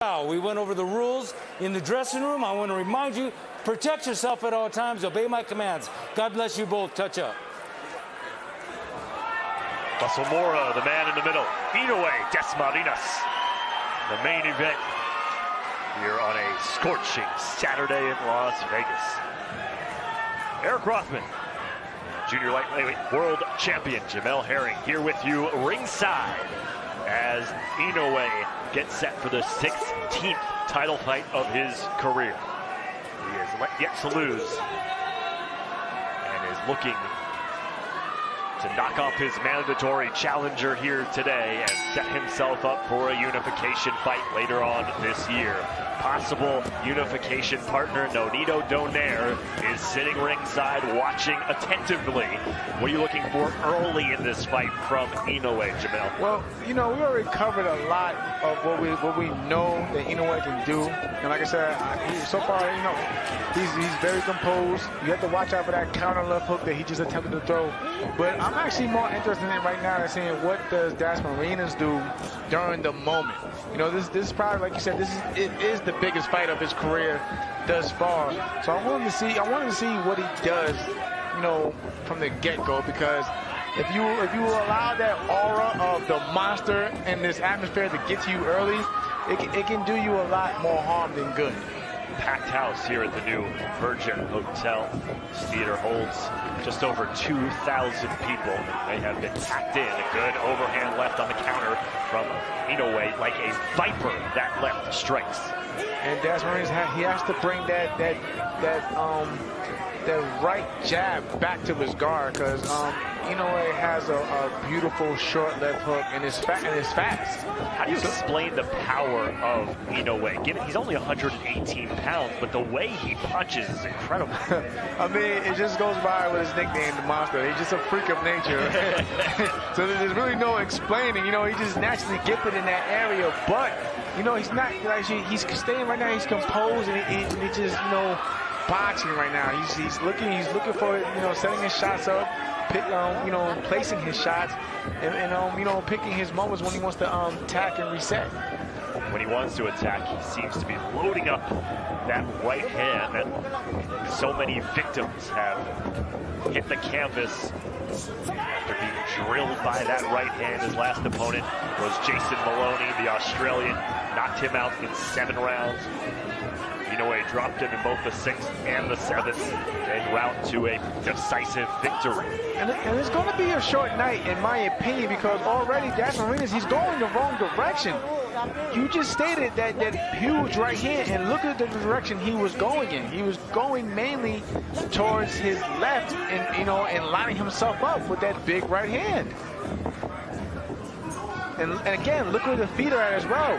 We went over the rules in the dressing room. I want to remind you, protect yourself at all times. Obey my commands. God bless you both. Touch up. Mora, the man in the middle. Inoue, Dasmariñas. The main event here on a scorching Saturday in Las Vegas. Eric Rothman, junior lightweight world champion Jamel Herring, here with you ringside as Inoue gets set for the 16th title fight of his career. He is yet to lose and is looking to knock off his mandatory challenger here today and set himself up for a unification fight later on this year. Possible unification partner Nonito Donaire is sitting ringside watching attentively. What are you looking for early in this fight from Inoue, Jamel? Well, you know, we already covered a lot of what we know that Inoue can do. And like I said, so far, you know, he's very composed. You have to watch out for that counter left hook that he just attempted to throw. But I'm actually more interested in right now in seeing what does Dasmariñas do during the moment. You know, this is probably, like you said, it is the biggest fight of his career thus far. So I wanted to see what he does, you know, from the get-go, because if you allow that aura of the monster in this atmosphere to get to you early, it can do you a lot more harm than good. Packed house here at the new Virgin Hotel. This theater holds just over 2,000 people. They have been packed in. A good overhand left on the counter from Inoue, like a viper. That left strikes. And Dasmariñas, he has to bring that right jab back to his guard, because Inoue has a beautiful short left hook and is fast. How do you explain the power of Inoue? Given he's only 118 pounds, but the way he punches is incredible. I mean, it just goes by with his nickname, the Monster. He's just a freak of nature. So there's really no explaining. You know, he's just naturally gifted in that area, but you know, he's not actually. He's staying right now. He's composed and he just, you know, boxing right now. He's looking for, you know, setting his shots up, you know, placing his shots, and you know, picking his moments when he wants to attack and reset. When he wants to attack, he seems to be loading up that right hand that so many victims have hit the canvas after being drilled by that right hand. His last opponent was Jason Maloney, the Australian, knocked him out in 7 rounds. Inoue dropped him in both the 6th and the 7th, en route to a decisive victory. And it's going to be a short night, in my opinion, because already Dasmariñas, he's going the wrong direction. You just stated that huge right hand, and look at the direction he was going in. He was going mainly towards his left, and, you know, and lining himself up with that big right hand. And again, look where the feet are at as well.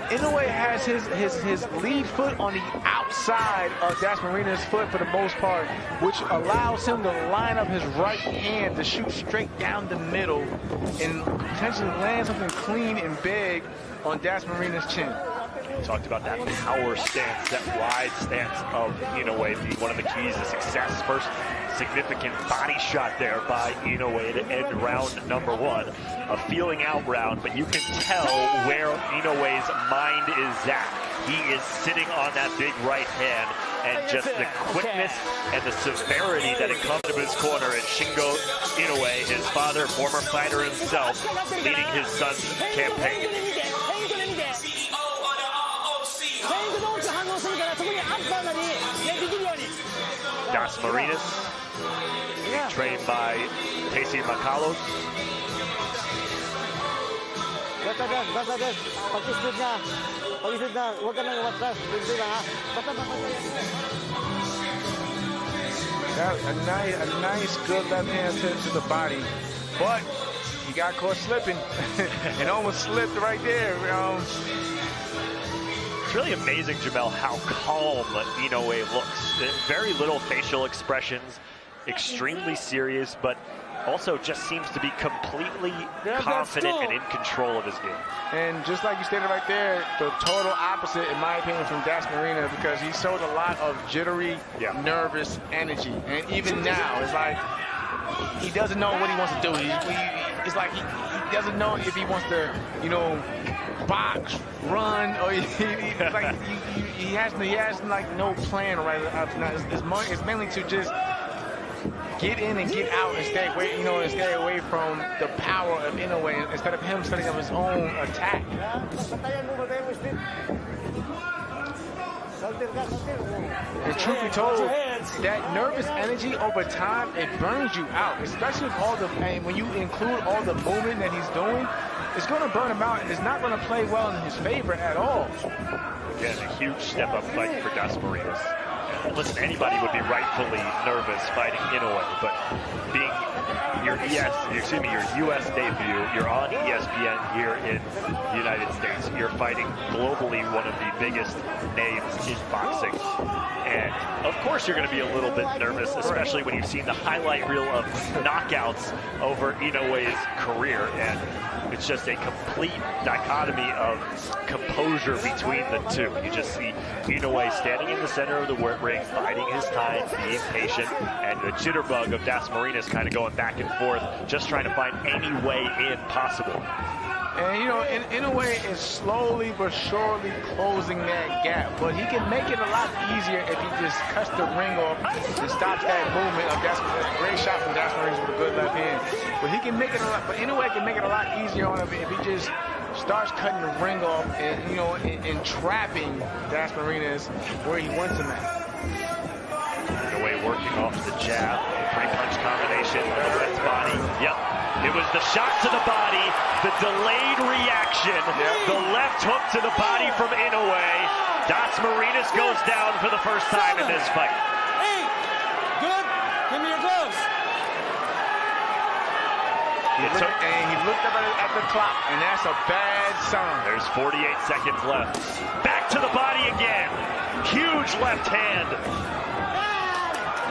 Inoue has his lead foot on the outside of Dasmariñas' foot for the most part, which allows him to line up his right hand to shoot straight down the middle and potentially land something clean and big on Dasmariñas' chin. We talked about that power stance, that wide stance of Inoue being one of the keys to success. First significant body shot there by Inoue to end round number 1. A feeling out round, but you can tell where Inoue's mind is at. He is sitting on that big right hand, and just the quickness and the severity that it comes to his corner. And Shingo Inoue, his father, former fighter himself, leading his son's campaign. Dasmariñas, trained by Casey Macalos. A nice good left hand to the body, but he got caught slipping. It almost slipped right there. It's really amazing, Jamel, how calm Inoue looks. Very little facial expressions, extremely serious, but also just seems to be completely confident and in control of his game. And just like you stated right there, the total opposite, in my opinion, from Dasmariñas, because he showed a lot of jittery, nervous energy. And even now, it's like he doesn't know what he wants to do. it's like he doesn't know if he wants to, you know, box, run, or he has like no plan right up now. It's mainly to just get in and get out and stay away, you know, and stay away from the power of Inoue instead of him setting up his own attack. And truth be told, that nervous energy over time, it burns you out, especially with all the, and when you include all the movement that he's doing, it's going to burn him out, and it's not going to play well in his favor at all. Again, a huge step-up fight for Dasmariñas. Listen, anybody would be rightfully nervous fighting Inoue, but being your U.S. debut, you're on ESPN here in the United States. You're fighting globally one of the biggest names in boxing. And of course you're going to be a little bit nervous, especially when you've seen the highlight reel of knockouts over Inoue's career. And it's just a complete dichotomy of composure between the two. You just see Inoue standing in the center of the ring, biding his time, being patient, and the jitterbug of Dasmariñas kind of going back and forth, just trying to find any way in possible. And, you know, Inoue is slowly but surely closing that gap, but he can make it a lot easier if he just cuts the ring off and stops that movement of Dasmariñas. Great shot from Dasmariñas with a good left hand. But he can make it a lot, but Inoue can make it a lot easier on him if he just starts cutting the ring off and, you know, and trapping Dasmariñas where he wants him at. Inoue working off the jab, three-punch combination on the left body. Yep. It was the shot to the body, the delayed reaction, the left hook to the body from Inoue. Dasmariñas goes down for the first time in this fight. Hey, good. Give me your gloves. He looked up at the clock, and that's a bad sign. There's 48 seconds left. Back to the body again. Huge left hand.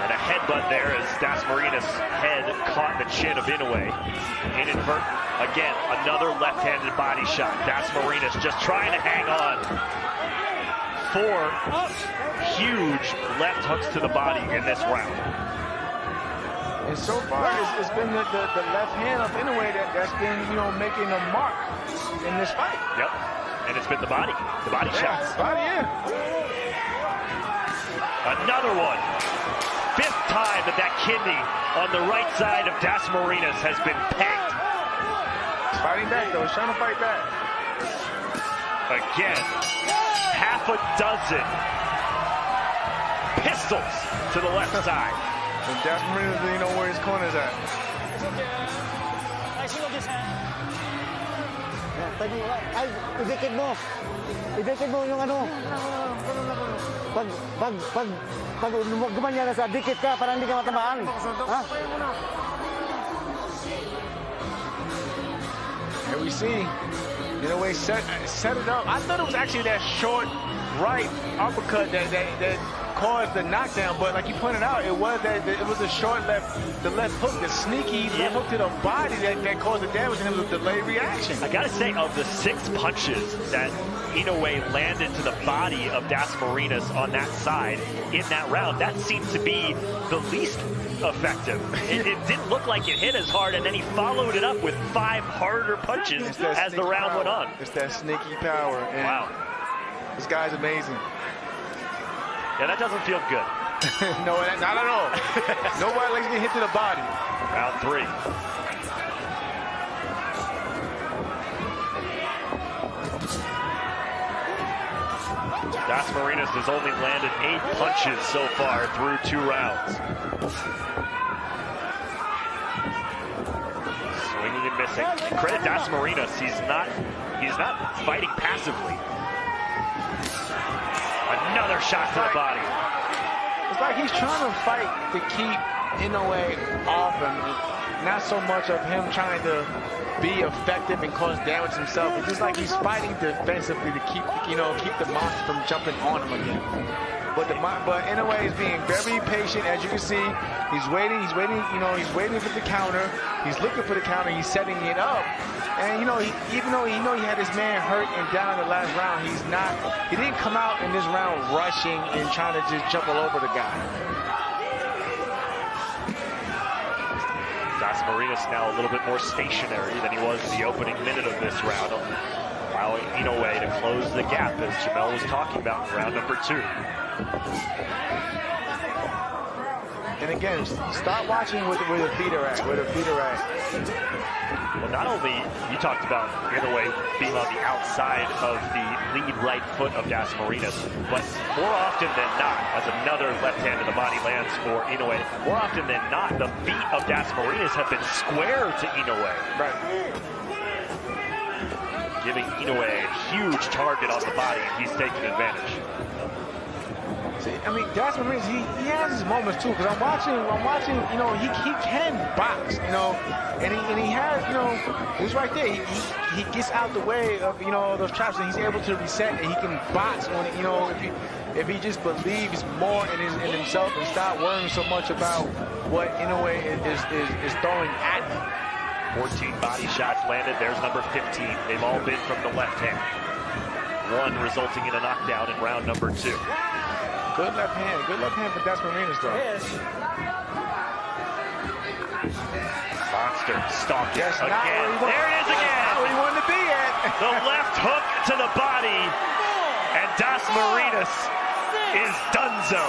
And a headbutt there as Dasmariñas' head caught the chin of Inoue. Inadvertent. Again, another left-handed body shot. Dasmariñas just trying to hang on. 4 huge left hooks to the body in this round. And so far, it's been the left hand of Inoue that's been, you know, making a mark in this fight. Yep. And it's been the body shots. Body, yeah. Another one. 5th time that kidney on the right side of Dasmariñas has been pegged. He's fighting back, though. He's trying to fight back. Again, half a dozen pistols to the left side. And Dasmariñas doesn't know where his corner's at. Ay, idikit mo. Idikit mo yung ano. Pag gumanyan na sa dikit ka, parang hindi ka matamaan. Ha? Here we see Inoue set it up. I thought it was actually that short right uppercut that caused the knockdown, but like you pointed out, it was a short left hook, the sneaky left hook to the body that caused the damage, and it was a delayed reaction. I gotta say, of the 6 punches that Inoue landed to the body of Dasmariñas on that side in that round, that seemed to be the least effective. It didn't look like it hit as hard, and then he followed it up with 5 harder punches as the round went on. It's that sneaky power. And wow. This guy's amazing. Yeah, that doesn't feel good. No, not at all. Nobody likes to get hit to the body. Round 3. Dasmariñas has only landed 8 punches so far through 2 rounds. Swinging and missing. Credit Dasmariñas, he's not fighting passively. Another shot to the body. It's like he's trying to fight to keep Inoue off him. Not so much of him trying to be effective and cause damage himself. It's just like he's fighting defensively to keep the monster from jumping on him again. But Inoue is being very patient, as you can see. He's waiting, he's waiting for the counter. He's looking for the counter, he's setting it up. And even though he had his man hurt and down in the last round, he didn't come out in this round rushing and trying to just jump all over the guy. Dasmariñas now a little bit more stationary than he was in the opening minute of this round, allowing Inoue to close the gap, as Jamel was talking about in round number 2. And again, start watching where the feet are at, Well, not only, you talked about Inoue being on the outside of the lead right foot of Dasmariñas, but more often than not, as another left hand to the body lands for Inoue, more often than not, the feet of Dasmariñas have been square to Inoue. Right. Giving Inoue a huge target on the body, and he's taking advantage. See, I mean, Dasmariñas, he has his moments too, because I'm watching, you know, he can box, you know, and he has, you know, he's right there. He gets out the way of, you know, those traps, and he's able to reset, and he can box on it, you know, if he just believes more in himself and stop worrying so much about what Inoue is throwing at him. 14 body shots landed. There's number 15. They've all been from the left hand. One resulting in a knockdown in round number 2. Good left hand for Dasmariñas, though. Yes. Monster stalking again. There it is again. Not where he wanted to be at. The left hook to the body, and Dasmariñas is donezo.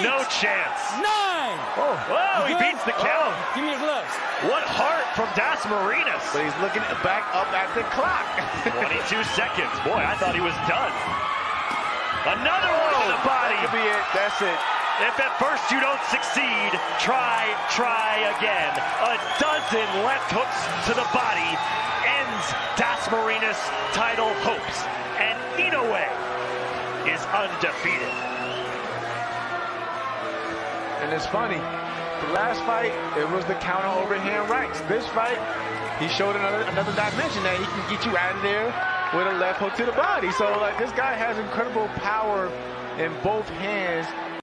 No chance. 9. Whoa, he beats the count. Give me your gloves. What heart from Dasmariñas. But he's looking back up at the clock. 22 seconds. Boy, I thought he was done. Another one to the body. That could be it. That's it. If at first you don't succeed, try again. A dozen left hooks to the body ends Dasmariñas' title hopes. And Inoue is undefeated. And it's funny. The last fight, it was the counter overhand rights. This fight, he showed another dimension that he can get you out of there with a left hook to the body. So, like, this guy has incredible power in both hands.